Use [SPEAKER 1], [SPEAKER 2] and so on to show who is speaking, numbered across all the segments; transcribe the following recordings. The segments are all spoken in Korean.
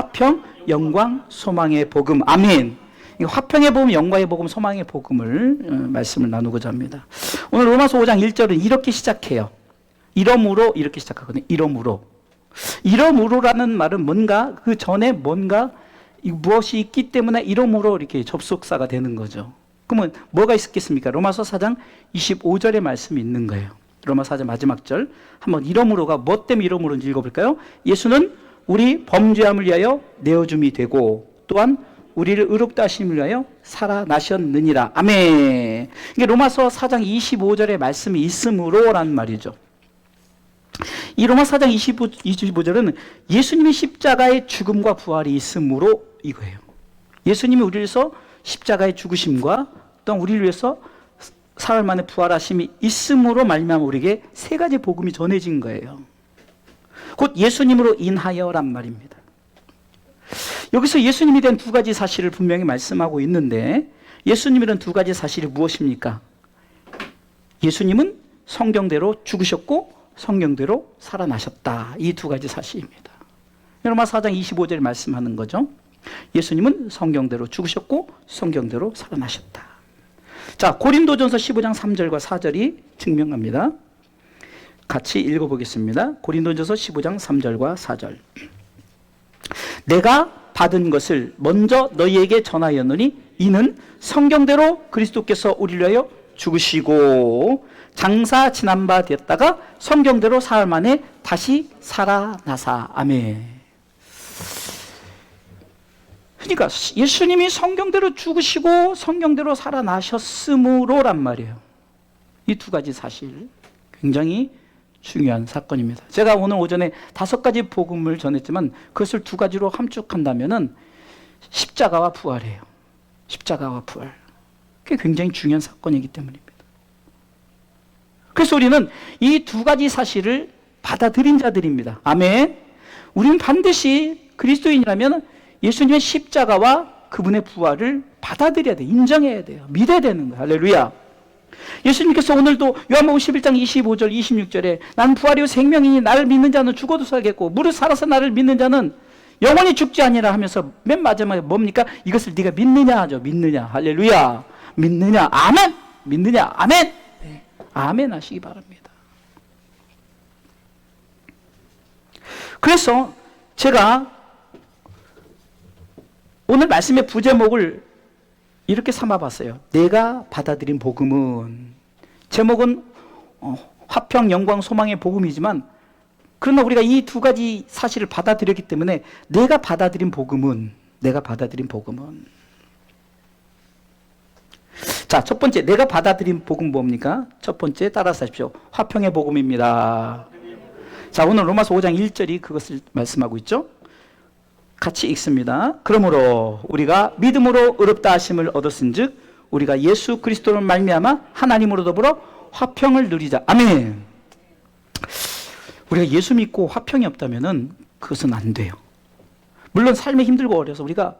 [SPEAKER 1] 화평, 영광, 소망의 복음. 아멘. 화평의 복음, 영광의 복음, 소망의 복음을 말씀을 나누고자 합니다. 오늘 로마서 5장 1절은 이렇게 시작해요. 이러므로 이렇게 시작하거든요. 이러므로라는 말은 뭔가 그 전에 뭔가 무엇이 있기 때문에 이러므로 이렇게 접속사가 되는 거죠. 그러면 뭐가 있겠습니까? 로마서 4장 25절의 말씀이 있는 거예요. 로마서 4장 마지막 절. 한번 이러므로가 뭐 때문에 이러므로인지 읽어볼까요? 예수는 우리 범죄함을 위하여 내어줌이 되고 또한 우리를 의롭다 하심을 위하여 살아나셨느니라. 아멘. 이게 로마서 4장 25절의 말씀이 있으므로라는 말이죠. 이 로마서 4장 25절은 예수님의 십자가의 죽음과 부활이 있으므로 이거예요. 예수님이 우리를 위해서 십자가의 죽으심과 또한 우리를 위해서 사흘 만에 부활하심이 있으므로 말미암아 우리에게 세 가지 복음이 전해진 거예요. 곧 예수님으로 인하여란 말입니다. 여기서 예수님에 대한 두 가지 사실을 분명히 말씀하고 있는데 예수님에 대한 두 가지 사실이 무엇입니까? 예수님은 성경대로 죽으셨고 성경대로 살아나셨다. 이 두 가지 사실입니다. 로마서 4장 25절에 말씀하는 거죠. 예수님은 성경대로 죽으셨고 성경대로 살아나셨다. 자, 고린도전서 15장 3절과 4절이 증명합니다. 같이 읽어보겠습니다. 고린도전서 15장 3절과 4절. 내가 받은 것을 먼저 너희에게 전하였노니 이는 성경대로 그리스도께서 우리를 위하여 죽으시고 장사 지난 바 되었다가 성경대로 사흘 만에 다시 살아나사. 아멘. 그러니까 예수님이 성경대로 죽으시고 성경대로 살아나셨으므로란 말이에요. 이 두 가지 사실 굉장히 중요한 사건입니다. 제가 오늘 오전에 5가지 복음을 전했지만 그것을 두 가지로 함축한다면은 십자가와 부활이에요. 십자가와 부활. 그게 굉장히 중요한 사건이기 때문입니다. 그래서 우리는 이 두 가지 사실을 받아들인 자들입니다. 아멘. 우리는 반드시 그리스도인이라면 예수님의 십자가와 그분의 부활을 받아들여야 돼요. 인정해야 돼요. 믿어야 되는 거예요. 할렐루야. 예수님께서 오늘도 요한복음 11장 25절 26절에 난 부활이요 생명이니 나를 믿는 자는 죽어도 살겠고 무릇 살아서 나를 믿는 자는 영원히 죽지 아니라 하면서 맨 마지막에 뭡니까? 이것을 네가 믿느냐 하죠. 믿느냐. 할렐루야. 믿느냐. 아멘. 믿느냐. 아멘. 네. 아멘 하시기 바랍니다. 그래서 제가 오늘 말씀의 부제목을 이렇게 삼아봤어요. 내가 받아들인 복음은, 제목은 화평, 영광, 소망의 복음이지만 그러나 우리가 이 두 가지 사실을 받아들였기 때문에 내가 받아들인 복음은 자, 첫 번째 내가 받아들인 복음 뭡니까? 첫 번째 따라서 하십시오. 화평의 복음입니다. 자, 오늘 로마서 5장 1절이 그것을 말씀하고 있죠. 같이 읽습니다. 그러므로 우리가 믿음으로 의롭다 하심을 얻었은즉 우리가 예수 그리스도로 말미암아 하나님으로 더불어 화평을 누리자. 아멘. 우리가 예수 믿고 화평이 없다면은 그것은 안 돼요. 물론 삶이 힘들고 어려서 우리가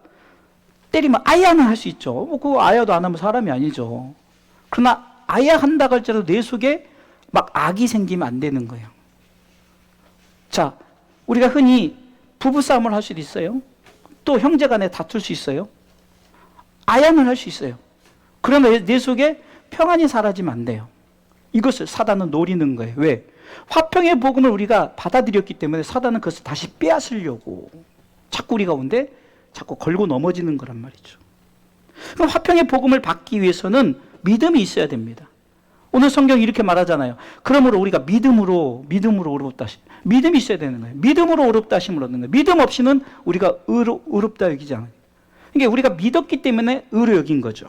[SPEAKER 1] 때리면 아야는 할 수 있죠. 그 아야도 안 하면 사람이 아니죠. 그러나 아야 한다고 할지라도 내 속에 막 악이 생기면 안 되는 거예요. 자, 우리가 흔히 부부싸움을 할 수도 있어요. 또 형제간에 다툴 수 있어요. 아양을 할 수 있어요. 그러나 내 속에 평안이 사라지면 안 돼요. 이것을 사단은 노리는 거예요. 왜? 화평의 복음을 우리가 받아들였기 때문에 사단은 그것을 다시 빼앗으려고 자꾸 우리 가운데 자꾸 걸고 넘어지는 거란 말이죠. 그럼 화평의 복음을 받기 위해서는 믿음이 있어야 됩니다. 오늘 성경이 이렇게 말하잖아요. 그러므로 우리가 믿음으로 의롭다 하심. 믿음이 있어야 되는 거예요. 믿음으로 의롭다 하심을 얻는 거예요. 믿음 없이는 우리가 의롭다 여기지 않아요. 그러니까 우리가 믿었기 때문에 의로 여긴 거죠.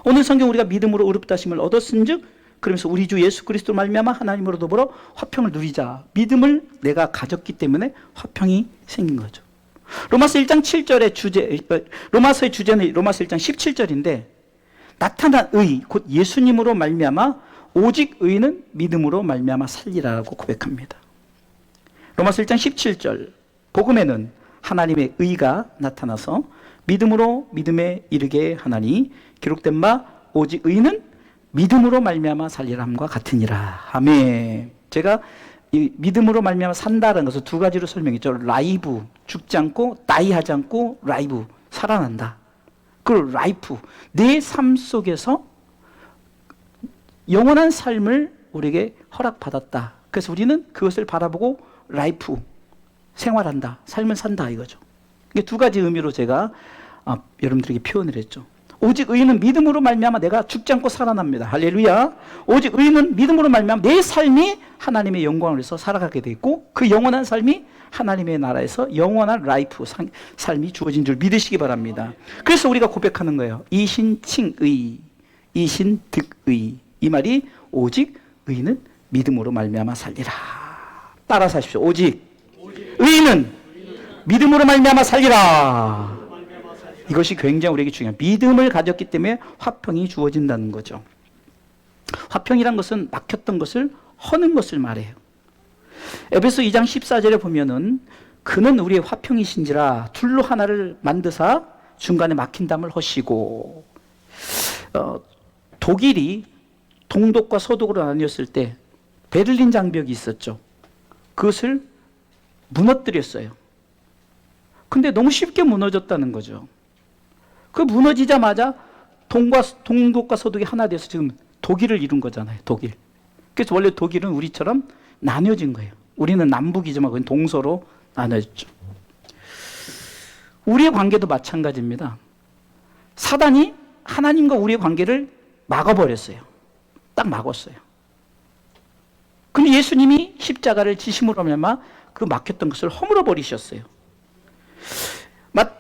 [SPEAKER 1] 오늘 성경 우리가 믿음으로 의롭다 하심을 얻었은즉 그러면서 우리 주 예수 그리스도 말미암아 하나님으로 더불어 화평을 누리자. 믿음을 내가 가졌기 때문에 화평이 생긴 거죠. 로마서 1장 7절의 로마서의 주제는 로마서 1장 17절인데 나타난 의, 곧 예수님으로 말미암아 오직 의는 믿음으로 말미암아 살리라고 고백합니다. 로마서 1장 17절 복음에는 하나님의 의가 나타나서 믿음으로 믿음에 이르게 하나니 기록된 바 오직 의는 믿음으로 말미암아 살리람과 같으니라. 아멘. 제가 이 믿음으로 말미암아 산다라는 것을 두 가지로 설명했죠. 라이브, 죽지 않고 다이하지 않고 라이브, 살아난다. 그리고 라이프, 내 삶 속에서 영원한 삶을 우리에게 허락받았다. 그래서 우리는 그것을 바라보고 라이프, 생활한다, 삶을 산다 이거죠. 이게 두 가지 의미로 제가 여러분들에게 표현을 했죠. 오직 의인은 믿음으로 말미암아 내가 죽지 않고 살아납니다. 할렐루야. 오직 의인은 믿음으로 말미암아 내 삶이 하나님의 영광을 위해서 살아가게 돼 있고 그 영원한 삶이 하나님의 나라에서 영원한 라이프, 삶이 주어진 줄 믿으시기 바랍니다. 그래서 우리가 고백하는 거예요. 이신칭의, 이신득의. 이 말이 오직 의인은 믿음으로 말미암아 살리라. 따라서 하십시오. 오직 의인은 믿음으로 말미암아 살리라. 이것이 굉장히 우리에게 중요해요. 믿음을 가졌기 때문에 화평이 주어진다는 거죠. 화평이란 것은 막혔던 것을 허는 것을 말해요. 에베소 2장 14절에 보면은 그는 우리의 화평이신지라 둘로 하나를 만드사 중간에 막힌 담을 허시고, 독일이 동독과 서독으로 나뉘었을 때 베를린 장벽이 있었죠. 그것을 무너뜨렸어요. 근데 너무 쉽게 무너졌다는 거죠. 그 무너지자마자 동독과 서독이 하나 돼서 지금 독일을 이룬 거잖아요. 독일. 그래서 원래 독일은 우리처럼 나뉘어진 거예요. 우리는 남북이지만 그건 동서로 나눠졌죠. 우리의 관계도 마찬가지입니다. 사단이 하나님과 우리의 관계를 막아버렸어요. 딱 막았어요. 근데 예수님이 십자가를 지심으로 말미암아 그 막혔던 것을 허물어 버리셨어요.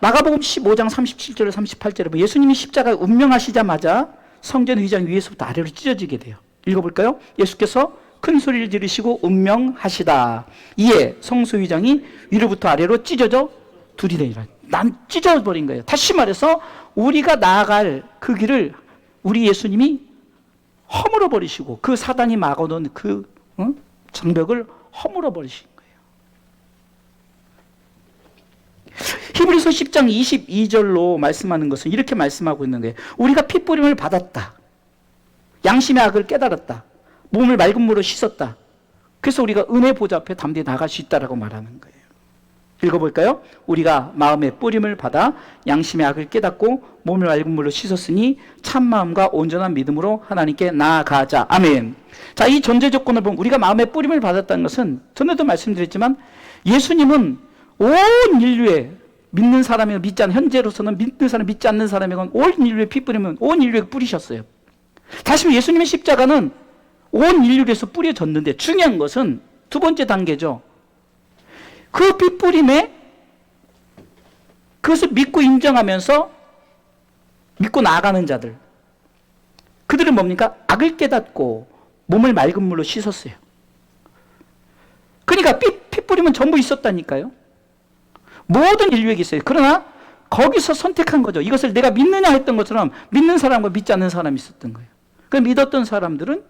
[SPEAKER 1] 마가복음 15장 37절 38절에 보면 예수님이 십자가에 운명하시자마자 성전 의장 위에서부터 아래로 찢어지게 돼요. 읽어볼까요? 예수께서 큰 소리를 지르시고 운명하시다. 이에 성소의장이 위로부터 아래로 찢어져 둘이 되니라. 난 찢어버린 거예요. 다시 말해서 우리가 나아갈 그 길을 우리 예수님이 허물어 버리시고 그 사단이 막아놓은 그 장벽을 허물어 버리신 거예요. 히브리서 10장 22절로 말씀하는 것은 이렇게 말씀하고 있는 거예요. 우리가 핏부림을 받았다. 양심의 악을 깨달았다. 몸을 맑은 물로 씻었다. 그래서 우리가 은혜 보좌 앞에 담대히 나갈 수 있다라고 말하는 거예요. 읽어볼까요? 우리가 마음의 뿌림을 받아 양심의 악을 깨닫고 몸을 맑은 물로 씻었으니 참마음과 온전한 믿음으로 하나님께 나아가자. 아멘. 자, 이 전제 조건을 보면 우리가 마음의 뿌림을 받았다는 것은 전에도 말씀드렸지만 예수님은 온 인류에 믿는 사람이 믿지 않는, 현재로서는 믿는 사람 믿지 않는 사람이건 온 인류에 피 뿌리면 온 인류에 뿌리셨어요. 다시 예수님의 십자가는 온 인류에서 뿌려졌는데 중요한 것은 두 번째 단계죠. 그 피 뿌림에 그것을 믿고 인정하면서 믿고 나아가는 자들, 그들은 뭡니까? 악을 깨닫고 몸을 맑은 물로 씻었어요. 그러니까 피 뿌림은 전부 있었다니까요. 모든 인류에게 있어요. 그러나 거기서 선택한 거죠. 이것을 내가 믿느냐 했던 것처럼 믿는 사람과 믿지 않는 사람이 있었던 거예요. 그 믿었던 사람들은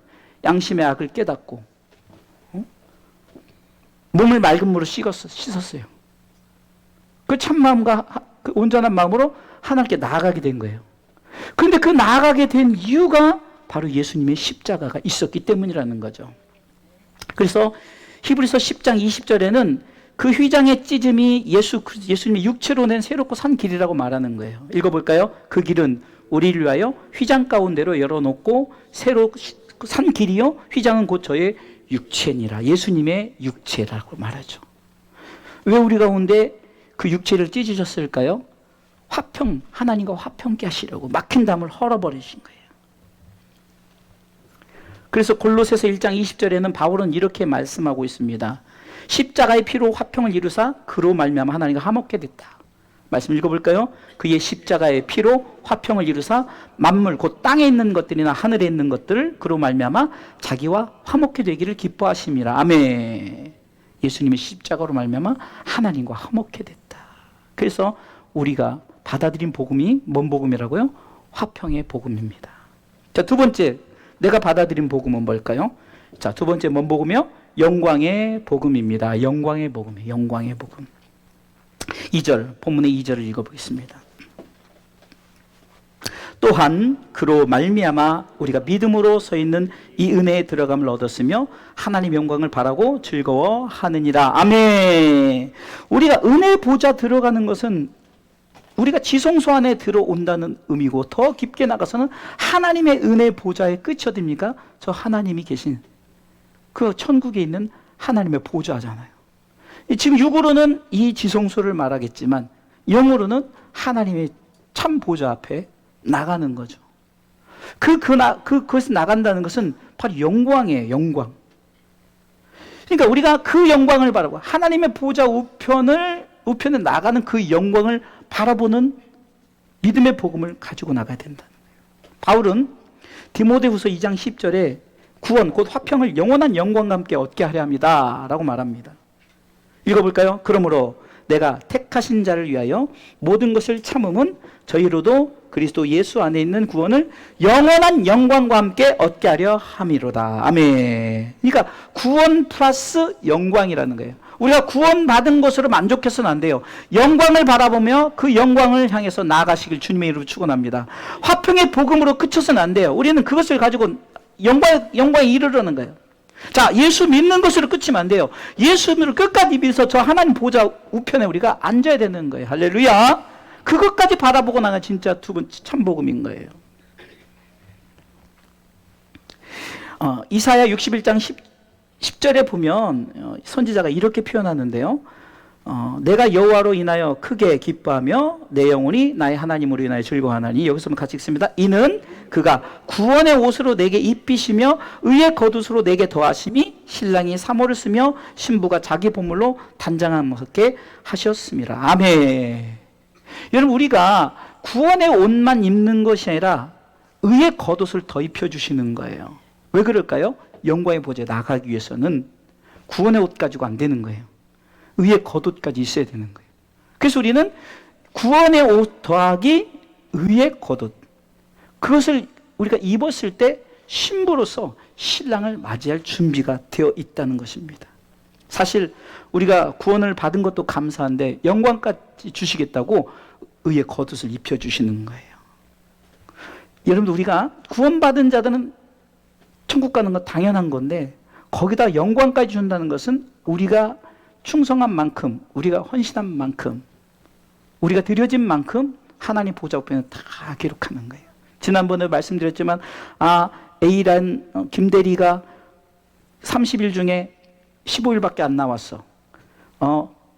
[SPEAKER 1] 양심의 악을 깨닫고 몸을 맑은 물로 씻었어요. 그 참마음과 그 온전한 마음으로 하나님께 나아가게 된 거예요. 그런데 그 나아가게 된 이유가 바로 예수님의 십자가가 있었기 때문이라는 거죠. 그래서 히브리서 10장 20절에는 그 휘장의 찢음이 예수님의 육체로 낸 새롭고 산 길이라고 말하는 거예요. 읽어볼까요? 그 길은 우리를 위하여 휘장 가운데로 열어놓고 새로 산 길이요 휘장은 곧 저의 육체니라. 예수님의 육체라고 말하죠. 왜 우리 가운데 그 육체를 찢으셨을까요? 화평, 하나님과 화평케 하시려고 막힌 담을 헐어버리신 거예요. 그래서 골로새서 1장 20절에는 바울은 이렇게 말씀하고 있습니다. 십자가의 피로 화평을 이루사 그로 말미암아 하나님과 화목케 됐다. 말씀 읽어볼까요? 그의 십자가의 피로 화평을 이루사 만물 곧 땅에 있는 것들이나 하늘에 있는 것들을 그로 말미암아 자기와 화목케 되기를 기뻐하심이라. 아멘. 예수님의 십자가로 말미암아 하나님과 화목케 됐다. 그래서 우리가 받아들인 복음이 뭔 복음이라고요? 화평의 복음입니다. 자, 두 번째 내가 받아들인 복음은 뭘까요? 자, 두 번째 뭔 복음이요? 영광의 복음입니다. 영광의 복음이에요. 영광의 복음. 2절, 본문의 2절을 읽어보겠습니다. 또한 그로 말미암아 우리가 믿음으로 서 있는 이 은혜에 들어감을 얻었으며 하나님 영광을 바라고 즐거워하느니라. 아멘. 우리가 은혜 보좌 들어가는 것은 우리가 지성소 안에 들어온다는 의미고, 더 깊게 나가서는 하나님의 은혜 보좌의 끝이 어딥니까? 저 하나님이 계신 그 천국에 있는 하나님의 보좌잖아요. 지금 육으로는 이 지성소를 말하겠지만 영으로는 하나님의 참 보좌 앞에 나가는 거죠. 그것이 나간다는 것은 바로 영광이에요. 영광. 그러니까 우리가 그 영광을 바라고 하나님의 보좌 우편에 나가는 그 영광을 바라보는 믿음의 복음을 가지고 나가야 된다는 거예요. 바울은 디모데후서 2장 10절에 구원 곧 화평을 영원한 영광과 함께 얻게 하려 합니다 라고 말합니다. 읽어볼까요? 그러므로 내가 택하신 자를 위하여 모든 것을 참음은 저희로도 그리스도 예수 안에 있는 구원을 영원한 영광과 함께 얻게 하려 함이로다. 아멘. 그러니까 구원 플러스 영광이라는 거예요. 우리가 구원받은 것으로 만족해서는 안 돼요. 영광을 바라보며 그 영광을 향해서 나아가시길 주님의 이름으로 축원합니다. 화평의 복음으로 그쳐서는 안 돼요. 우리는 그것을 가지고 영광에 이르려는 거예요. 자, 예수 믿는 것으로 끝이면 안 돼요. 예수를 끝까지 믿어서 저 하나님 보좌 우편에 우리가 앉아야 되는 거예요. 할렐루야. 그것까지 바라보고 나가 진짜 두 번째 참복음인 거예요. 이사야 61장 10절에 보면 선지자가 이렇게 표현하는데요. 내가 여호와로 인하여 크게 기뻐하며 내 영혼이 나의 하나님으로 인하여 즐거워하나니, 여기서 같이 읽습니다. 이는 그가 구원의 옷으로 내게 입히시며 의의 겉옷으로 내게 더하심이 신랑이 사모를 쓰며 신부가 자기 보물로 단장하게 하셨습니다. 아멘. 여러분, 우리가 구원의 옷만 입는 것이 아니라 의의 겉옷을 더 입혀주시는 거예요. 왜 그럴까요? 영광의 보좌에 나가기 위해서는 구원의 옷 가지고 안 되는 거예요. 의의 겉옷까지 있어야 되는 거예요. 그래서 우리는 구원의 옷 더하기 의의 겉옷, 그것을 우리가 입었을 때 신부로서 신랑을 맞이할 준비가 되어 있다는 것입니다. 사실 우리가 구원을 받은 것도 감사한데 영광까지 주시겠다고 의의 겉옷을 입혀주시는 거예요. 여러분들, 우리가 구원받은 자들은 천국 가는 건 당연한 건데 거기다 영광까지 준다는 것은 우리가 충성한 만큼, 우리가 헌신한 만큼, 우리가 드려진 만큼 하나님 보좌 우편에 다 기록하는 거예요. 지난번에 말씀드렸지만 A란 김대리가 30일 중에 15일밖에 안 나왔어.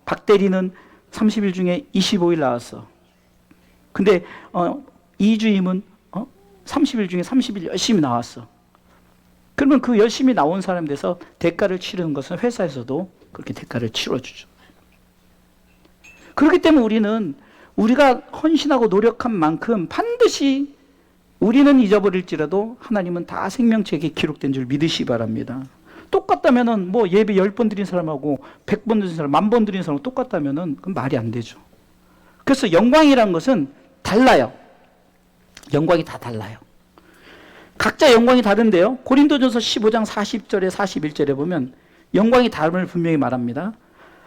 [SPEAKER 1] 박대리는 30일 중에 25일 나왔어. 근데 이주임은 30일 중에 30일 열심히 나왔어. 그러면 그 열심히 나온 사람에 대해서 대가를 치르는 것은 회사에서도 그렇게 대가를 치러주죠. 그렇기 때문에 우리가 헌신하고 노력한 만큼 반드시 우리는 잊어버릴지라도 하나님은 다 생명책에 기록된 줄 믿으시기 바랍니다. 똑같다면은 뭐 예배 10번 드린 사람하고 100번 드린 사람, 1000번 드린 사람하고 똑같다면은 그건 말이 안 되죠. 그래서 영광이란 것은 달라요. 영광이 다 달라요. 각자 영광이 다른데요. 고린도전서 15장 40절에 41절에 보면 영광이 다름을 분명히 말합니다.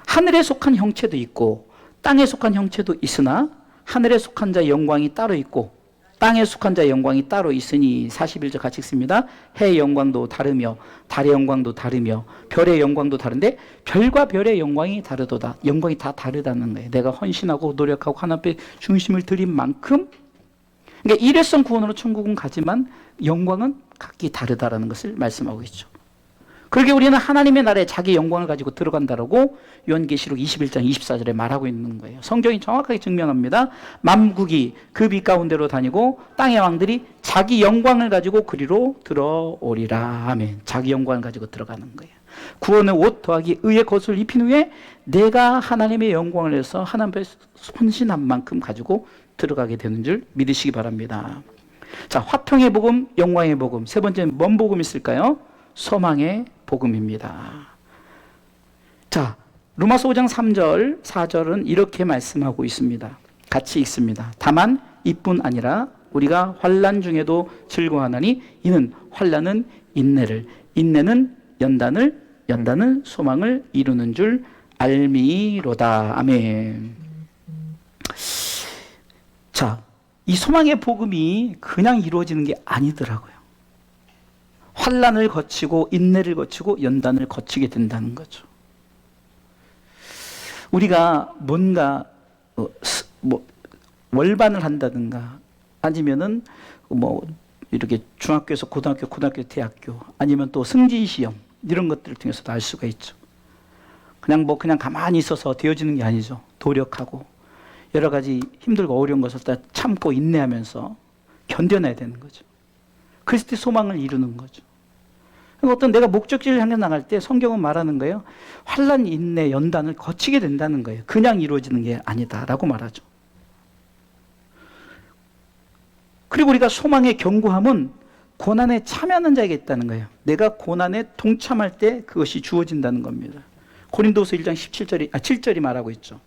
[SPEAKER 1] 하늘에 속한 형체도 있고 땅에 속한 형체도 있으나 하늘에 속한 자의 영광이 따로 있고 땅에 속한 자의 영광이 따로 있으니, 41절 같이 읽습니다. 해의 영광도 다르며 달의 영광도 다르며 별의 영광도 다른데 별과 별의 영광이 다르도다. 영광이 다 다르다는 거예요. 내가 헌신하고 노력하고 하나님 앞에 중심을 들인 만큼, 그러니까 일회성 구원으로 천국은 가지만 영광은 각기 다르다라는 것을 말씀하고 있죠. 그러게 우리는 하나님의 나라에 자기 영광을 가지고 들어간다라고 요한계시록 21장 24절에 말하고 있는 거예요. 성경이 정확하게 증명합니다. 만국이 그 빛 가운데로 다니고 땅의 왕들이 자기 영광을 가지고 그리로 들어오리라. 아멘. 자기 영광을 가지고 들어가는 거예요. 구원의 옷 더하기 의의 겉을 입힌 후에 내가 하나님의 영광을 위해서 하나님 앞에 헌신한 만큼 가지고 들어가게 되는 줄 믿으시기 바랍니다. 자, 화평의 복음, 영광의 복음. 세 번째는 뭔 복음이 있을까요? 소망의 복음입니다. 자, 로마서 5장 3절, 4절은 이렇게 말씀하고 있습니다. 같이 읽습니다. 다만 이뿐 아니라 우리가 환난 중에도 즐거워하나니 이는 환난은 인내를, 인내는 연단을, 연단은 소망을 이루는 줄 알미로다. 아멘. 자, 이 소망의 복음이 그냥 이루어지는 게 아니더라고요. 환난을 거치고 인내를 거치고 연단을 거치게 된다는 거죠. 우리가 뭔가 월반을 한다든가 아니면은 이렇게 중학교에서 고등학교, 대학교 아니면 또 승진시험 이런 것들을 통해서도 알 수가 있죠. 그냥 가만히 있어서 되어지는 게 아니죠. 노력하고 여러 가지 힘들고 어려운 것을 다 참고 인내하면서 견뎌내야 되는 거죠. 그랬을 때 소망을 이루는 거죠. 어떤 내가 목적지를 향해 나갈 때 성경은 말하는 거예요. 환난, 인내, 연단을 거치게 된다는 거예요. 그냥 이루어지는 게 아니다라고 말하죠. 그리고 우리가 소망의 견고함은 고난에 참여하는 자에게 있다는 거예요. 내가 고난에 동참할 때 그것이 주어진다는 겁니다. 고린도서 1장 7절이 말하고 있죠.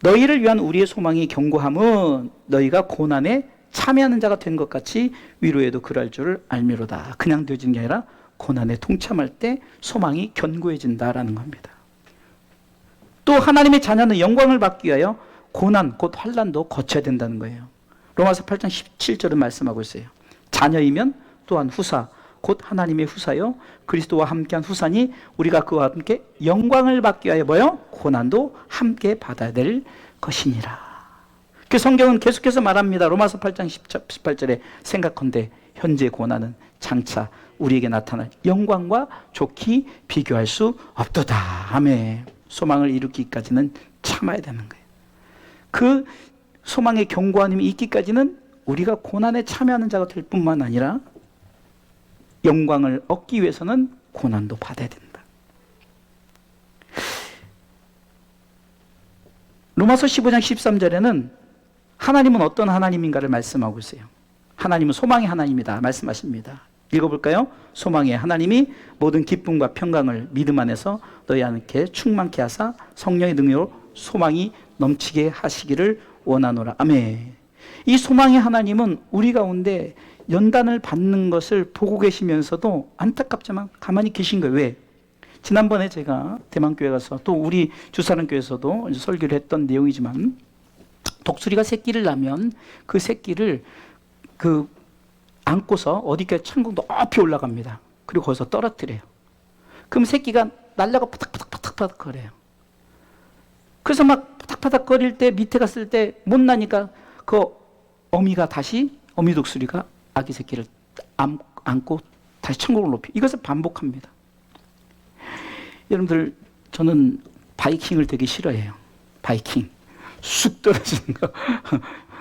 [SPEAKER 1] 너희를 위한 우리의 소망이 견고함은 너희가 고난에 참여하는 자가 된 것 같이 위로에도 그럴 줄을 알미로다. 그냥 되어지는 게 아니라 고난에 동참할 때 소망이 견고해진다라는 겁니다. 또 하나님의 자녀는 영광을 받기 위하여 고난, 곧 환난도 거쳐야 된다는 거예요. 로마서 8장 17절은 말씀하고 있어요. 자녀이면 또한 후사, 곧 하나님의 후사요 그리스도와 함께한 후사니 우리가 그와 함께 영광을 받기 위하여 뭐요? 고난도 함께 받아야 될 것이니라. 그 성경은 계속해서 말합니다. 로마서 8장 18절에 생각컨대 현재 고난은 장차 우리에게 나타날 영광과 좋게 비교할 수 없도다. 아멘. 소망을 이루기까지는 참아야 되는 거예요. 그 소망의 견고한 힘이 있기까지는 우리가 고난에 참여하는 자가 될 뿐만 아니라 영광을 얻기 위해서는 고난도 받아야 된다. 로마서 15장 13절에는 하나님은 어떤 하나님인가를 말씀하고 있어요. 하나님은 소망의 하나님이다 말씀하십니다. 읽어볼까요? 소망의 하나님이 모든 기쁨과 평강을 믿음 안에서 너희 안에 충만케 하사 성령의 능력으로 소망이 넘치게 하시기를 원하노라. 아멘. 이 소망의 하나님은 우리 가운데 연단을 받는 것을 보고 계시면서도 안타깝지만 가만히 계신 거예요. 왜? 지난번에 제가 대만교회 가서 또 우리 주사랑교회에서도 설교를 했던 내용이지만 독수리가 새끼를 낳으면 그 새끼를 안고서 어디까지 천국 높이 올라갑니다. 그리고 거기서 떨어뜨려요. 그럼 새끼가 날려가 파닥파닥 거려요. 그래서 막 파닥파닥 거릴 때 밑에 갔을 때 못 나니까 그 어미가 다시 어미 독수리가 아기 새끼를 안고 다시 천국을 높이 이것을 반복합니다. 여러분들 저는 바이킹을 되게 싫어해요. 바이킹 쑥 떨어지는 거.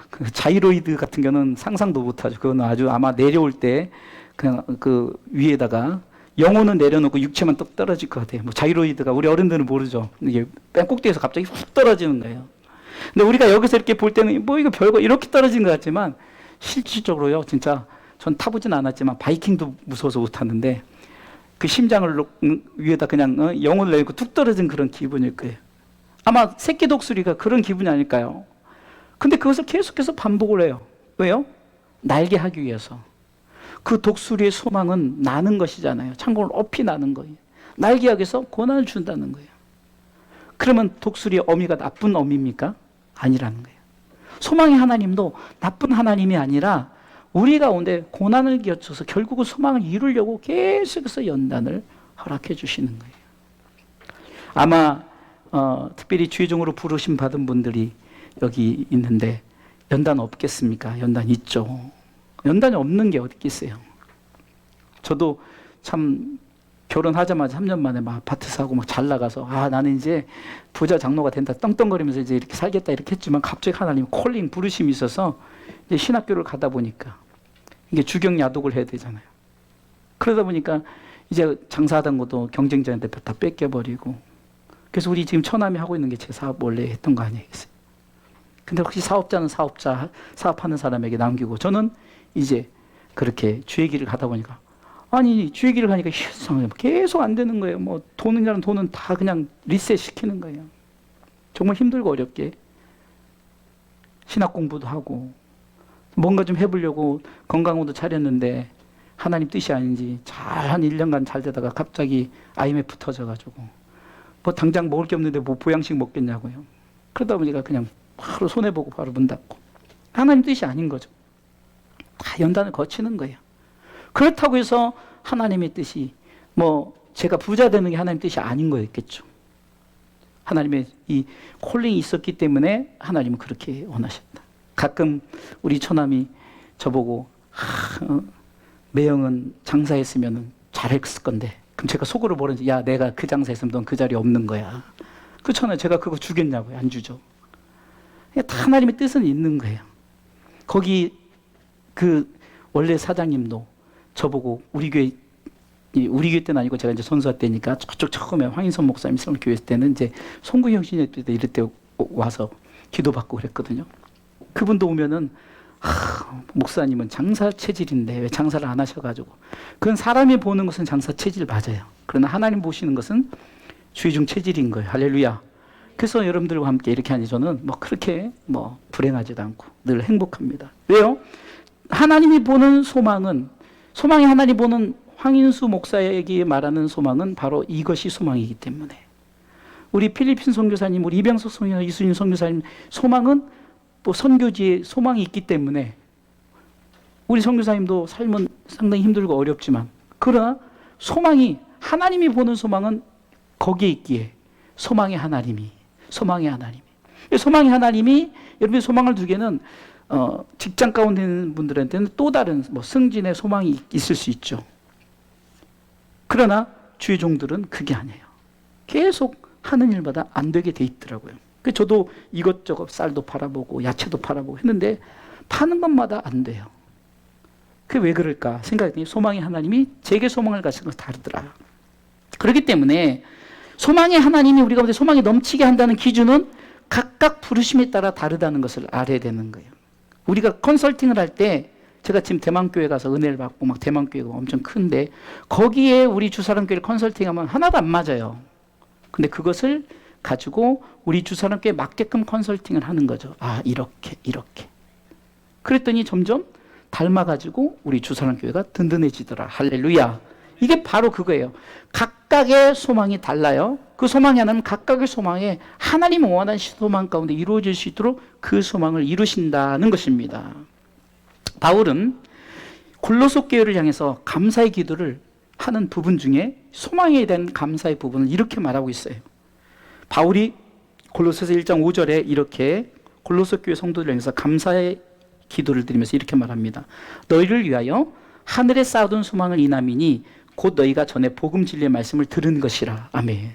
[SPEAKER 1] 그 자이로이드 같은 경우는 상상도 못하죠. 그건 아주 아마 내려올 때 그냥 그 위에다가 영혼은 내려놓고 육체만 떡 떨어질 것 같아요. 자이로이드가 우리 어른들은 모르죠. 이게 뺑 꼭대기에서 갑자기 훅 떨어지는 거예요. 근데 우리가 여기서 이렇게 볼 때는 이거 별거 이렇게 떨어진 것 같지만 실질적으로요. 진짜 전 타보진 않았지만 바이킹도 무서워서 못 탔는데 그 심장을 위에다 그냥 영혼을 내고 툭 떨어진 그런 기분일 거예요. 아마 새끼 독수리가 그런 기분이 아닐까요? 근데 그것을 계속해서 반복을 해요. 왜요? 날게 하기 위해서. 그 독수리의 소망은 나는 것이잖아요. 창공을 높이 나는 거예요. 날게 하기 위해서 고난을 준다는 거예요. 그러면 독수리의 어미가 나쁜 어미입니까? 아니라는 거예요. 소망의 하나님도 나쁜 하나님이 아니라 우리 가운데 고난을 겪어서 결국은 소망을 이루려고 계속해서 연단을 허락해 주시는 거예요. 아마 특별히 주의종으로 부르심 받은 분들이 여기 있는데 연단 없겠습니까? 연단 있죠. 연단이 없는 게 어디 있겠어요. 저도 참 결혼하자마자 3년 만에 막 아파트 사고 막 잘 나가서 나는 이제 부자 장로가 된다 떵떵거리면서 이제 이렇게 살겠다 이렇게 했지만 갑자기 하나님 콜링 부르심이 있어서 이제 신학교를 가다 보니까 이게 주경 야독을 해야 되잖아요. 그러다 보니까 이제 장사하던 것도 경쟁자한테 다 뺏겨버리고 그래서 우리 지금 처남이 하고 있는 게 제 사업 원래 했던 거 아니겠어요? 근데 혹시 사업자는 사업하는 사람에게 남기고 저는 이제 그렇게 주의 길을 가다 보니까 주의 길을 가니까 계속 안 되는 거예요. 돈이라는 돈은 다 그냥 리셋 시키는 거예요. 정말 힘들고 어렵게 신학 공부도 하고 뭔가 좀 해보려고 건강호도 차렸는데 하나님 뜻이 아닌지 한 1년간 잘 되다가 갑자기 IMF 터져가지고 당장 먹을 게 없는데 보양식 먹겠냐고요. 그러다 보니까 그냥 바로 손해보고 바로 문 닫고 하나님 뜻이 아닌 거죠. 다 연단을 거치는 거예요. 그렇다고 해서 하나님의 뜻이 제가 부자 되는 게 하나님 뜻이 아닌 거였겠죠. 하나님의 이 콜링이 있었기 때문에 하나님은 그렇게 원하셨다. 가끔 우리 처남이 저보고 매형은 장사했으면 잘했을 건데, 그럼 제가 속으로 모르는지, 야, 내가 그 장사했으면 넌 그 자리에 없는 거야. 그렇잖아요. 제가 그거 주겠냐고요. 안 주죠. 다 하나님의 뜻은 있는 거예요. 거기 원래 사장님도 저보고 우리 교회 때는 아니고 제가 이제 선수할 때니까 저쪽 처음에 황인선 목사님 교회 때는 이제 송구형 신예 때 이럴 때 와서 기도받고 그랬거든요. 그분도 오면은 목사님은 장사 체질인데 왜 장사를 안 하셔가지고, 그건 사람이 보는 것은 장사 체질 맞아요. 그러나 하나님 보시는 것은 주의중 체질인 거예요. 할렐루야. 그래서 여러분들과 함께 이렇게 하니 저는 그렇게 불행하지도 않고 늘 행복합니다. 왜요? 하나님이 보는 소망이 하나님 보는 황인수 목사에게 말하는 소망은 바로 이것이 소망이기 때문에, 우리 필리핀 선교사님, 우리 이병석 선교사님, 이수진 선교사님 소망은 선교지에 소망이 있기 때문에, 우리 선교사님도 삶은 상당히 힘들고 어렵지만, 그러나 하나님이 보는 소망은 거기에 있기에 소망의 하나님이 여러분의 소망을 두기에는 직장 가운데 있는 분들한테는 또 다른 승진의 소망이 있을 수 있죠. 그러나 주의 종들은 그게 아니에요. 계속 하는 일마다 안 되게 돼 있더라고요. 저도 이것저것 쌀도 팔아보고 야채도 팔아보고 했는데 파는 것마다 안 돼요. 그게 왜 그럴까 생각했더니 소망의 하나님이 제게 소망을 가진 것은 다르더라. 그렇기 때문에 소망의 하나님이 우리 가운데 소망이 넘치게 한다는 기준은 각각 부르심에 따라 다르다는 것을 알아야 되는 거예요. 우리가 컨설팅을 할 때, 제가 지금 대만교회 가서 은혜를 받고 대만교회가 엄청 큰데 거기에 우리 주사람교회를 컨설팅하면 하나도 안 맞아요. 근데 그것을 가지고 우리 주사람교회에 맞게끔 컨설팅을 하는 거죠. 이렇게 그랬더니 점점 닮아가지고 우리 주사람교회가 든든해지더라. 할렐루야. 이게 바로 그거예요. 각각의 소망이 달라요. 그 소망이 하나는 각각의 소망에 하나님 원하는 소망 가운데 이루어질 수 있도록 그 소망을 이루신다는 것입니다. 바울은 골로새 교회를 향해서 감사의 기도를 하는 부분 중에 소망에 대한 감사의 부분을 이렇게 말하고 있어요. 바울이 골로새서 1장 5절에 이렇게 골로새 교회 성도들을 향해서 감사의 기도를 드리면서 이렇게 말합니다. 너희를 위하여 하늘에 쌓아둔 소망을 인함이니 곧 너희가 전에 복음 진리의 말씀을 들은 것이라. 아멘.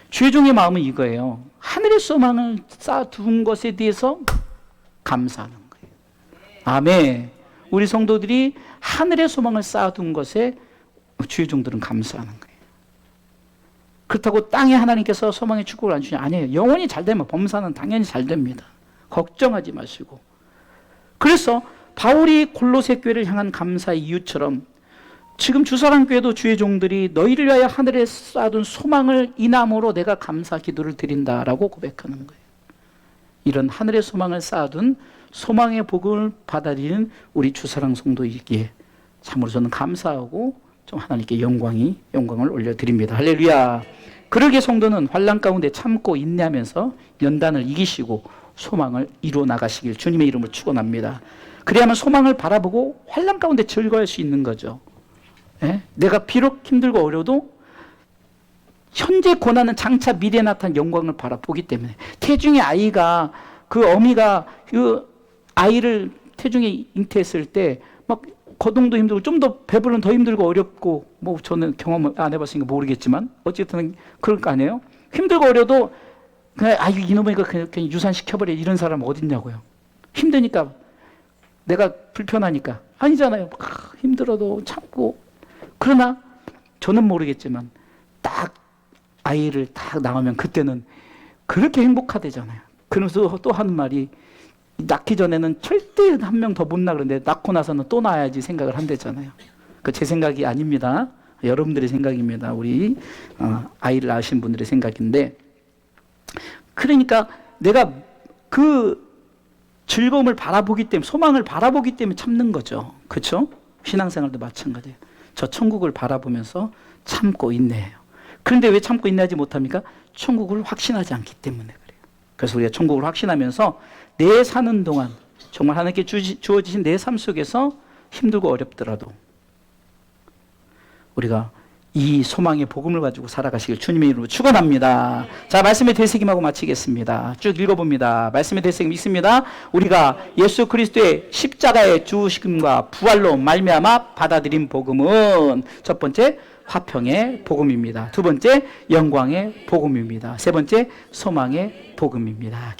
[SPEAKER 1] 주의 종의 마음은 이거예요. 하늘의 소망을 쌓아둔 것에 대해서 감사하는 거예요. 아멘. 우리 성도들이 하늘의 소망을 쌓아둔 것에 주의 종들은 감사하는 거예요. 그렇다고 땅에 하나님께서 소망의 축복을 안 주냐? 아니에요. 영원히 잘 되면 범사는 당연히 잘 됩니다. 걱정하지 마시고. 그래서 바울이 골로새 교회를 향한 감사의 이유처럼 지금 주사랑교회도 주의 종들이 너희를 위하여 하늘에 쌓아둔 소망을 인함으로 내가 감사 기도를 드린다라고 고백하는 거예요. 이런 하늘의 소망을 쌓아둔 소망의 복음을 받아들이는 우리 주사랑 성도이기에 참으로 저는 감사하고 좀 하나님께 영광을 올려드립니다. 할렐루야. 그러기에 성도는 환난 가운데 참고 인내하면서 연단을 이기시고 소망을 이루어 나가시길 주님의 이름으로 축원합니다. 그래야만 소망을 바라보고 환난 가운데 즐거워할 수 있는 거죠. 예? 내가 비록 힘들고 어려도 현재 고난은 장차 미래에 나타난 영광을 바라보기 때문에, 태중의 아이가 그 어미가 그 아이를 태중에 잉태했을 때 막 거동도 힘들고 좀 더 배불러는 더 힘들고 어렵고, 저는 경험을 안 해봤으니까 모르겠지만 어쨌든 그럴 거 아니에요. 힘들고 어려도 그냥 이놈이가 그냥 유산시켜버려 이런 사람 어딨냐고요. 힘드니까, 내가 불편하니까. 아니잖아요. 힘들어도 참고. 그러나 저는 모르겠지만 딱 아이를 딱 낳으면 그때는 그렇게 행복하대잖아요. 그러면서 또 하는 말이, 낳기 전에는 절대 한 명 더 못 낳아 그러는데 낳고 나서는 또 낳아야지 생각을 한대잖아요. 그 제 생각이 아닙니다. 여러분들의 생각입니다. 우리 아이를 낳으신 분들의 생각인데, 그러니까 내가 그 즐거움을 바라보기 때문에, 소망을 바라보기 때문에 참는 거죠. 그렇죠? 신앙생활도 마찬가지예요. 저 천국을 바라보면서 참고 인내해요. 그런데 왜 참고 인내하지 못합니까? 천국을 확신하지 않기 때문에 그래요. 그래서 우리가 천국을 확신하면서 내 사는 동안 정말 하나님께 주어지신 내 삶 속에서 힘들고 어렵더라도 우리가 이 소망의 복음을 가지고 살아가시길 주님의 이름으로 축원합니다. 자, 말씀의 되새김하고 마치겠습니다. 쭉 읽어봅니다. 말씀의 되새김 있습니다. 우리가 예수 그리스도의 십자가의 죽으심과 부활로 말미암아 받아들인 복음은 첫 번째 화평의 복음입니다. 두 번째 영광의 복음입니다. 세 번째 소망의 복음입니다.